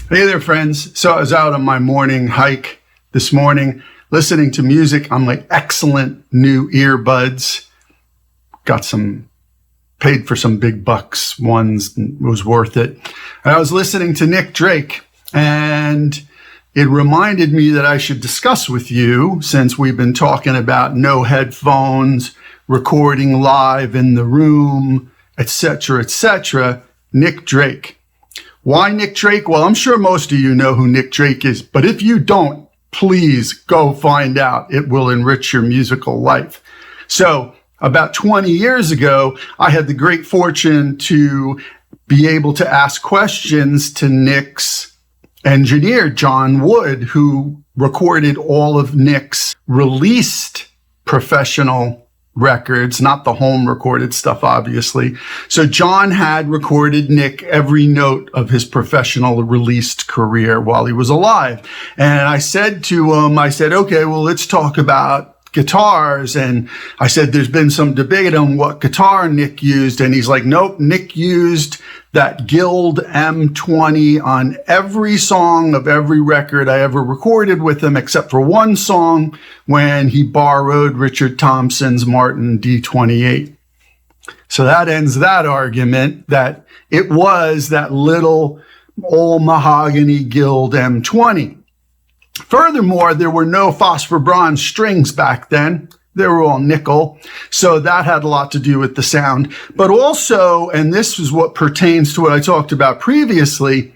Hey there, friends. So I was out on my morning hike this morning, listening to music on my excellent new earbuds. Paid for some big bucks ones, was worth it. And I was listening to Nick Drake, and it reminded me that I should discuss with you, since we've been talking about no headphones, recording live in the room, etc., Nick Drake. Why Nick Drake? Well, I'm sure most of you know who Nick Drake is, but if you don't, please go find out. It will enrich your musical life. So about 20 years ago, I had the great fortune to be able to ask questions to Nick's engineer, John Wood, who recorded all of Nick's released professional records, not the home recorded stuff, obviously. So John had recorded Nick every note of his professional released career while he was alive. And I said to him, okay, well, let's talk about guitars. And I said, there's been some debate on what guitar Nick used. And he's like, nope, Nick used that Guild M20 on every song of every record I ever recorded with him, except for one song when he borrowed Richard Thompson's Martin D28. So that ends that argument, that it was that little old mahogany Guild M20. Furthermore, there were no phosphor bronze strings back then. They were all nickel. So that had a lot to do with the sound. But also, and this is what pertains to what I talked about previously,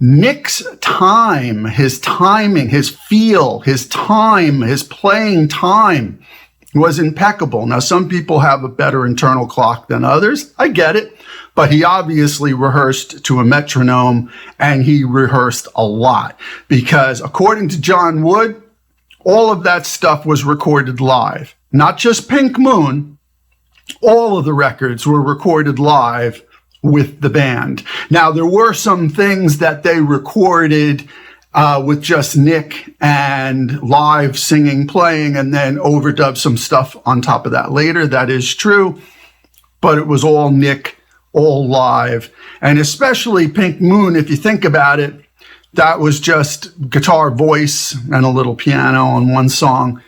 Nick's time, his timing, his feel, his time, his playing time was impeccable. Now, some people have a better internal clock than others. I get it. But he obviously rehearsed to a metronome, and he rehearsed a lot, because according to John Wood, all of that stuff was recorded live. Not just Pink Moon, all of the records were recorded live with the band. Now, there were some things that they recorded with just Nick and live singing, playing, and then overdubbed some stuff on top of that later. That is true. But it was all Nick, all live. And especially Pink Moon, if you think about it, that was just guitar, voice, and a little piano on one song.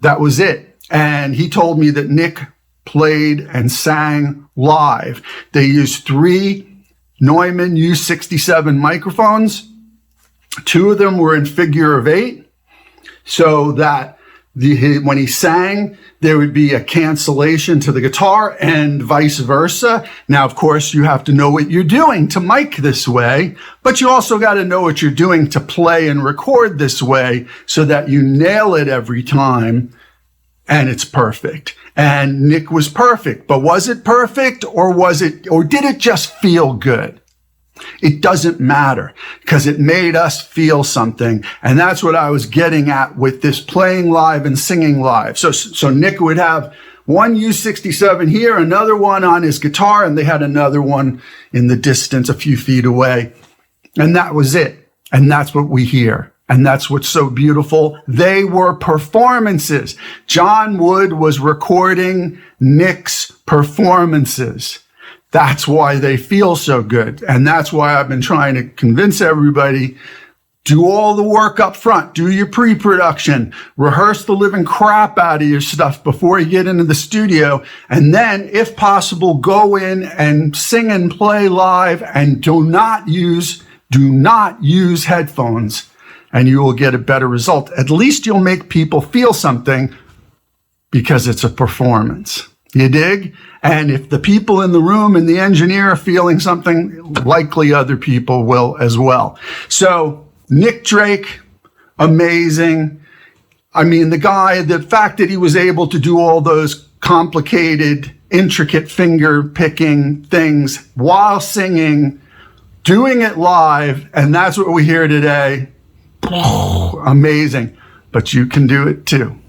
That was it. And he told me that Nick played and sang live. They used 3 Neumann U67 microphones. 2 of them were in figure of 8, so that when he sang, there would be a cancellation to the guitar and vice versa. Now, of course, you have to know what you're doing to mic this way, but you also got to know what you're doing to play and record this way so that you nail it every time and it's perfect. And Nick was perfect, but was it perfect, or did it just feel good? It doesn't matter, because it made us feel something. And that's what I was getting at with this playing live and singing live. So Nick would have one U67 here, another one on his guitar, and they had another one in the distance a few feet away. And that was it. And that's what we hear. And that's what's so beautiful. They were performances. John Wood was recording Nick's performances. That's why they feel so good. And that's why I've been trying to convince everybody, do all the work up front, do your pre-production, rehearse the living crap out of your stuff before you get into the studio. And then, if possible, go in and sing and play live, and do not use headphones, and you will get a better result. At least you'll make people feel something, because it's a performance. You dig? And if the people in the room and the engineer are feeling something, likely other people will as well. So Nick Drake, amazing. I mean, the fact that he was able to do all those complicated, intricate finger picking things while singing, doing it live, and that's what we hear today. Amazing. But you can do it too.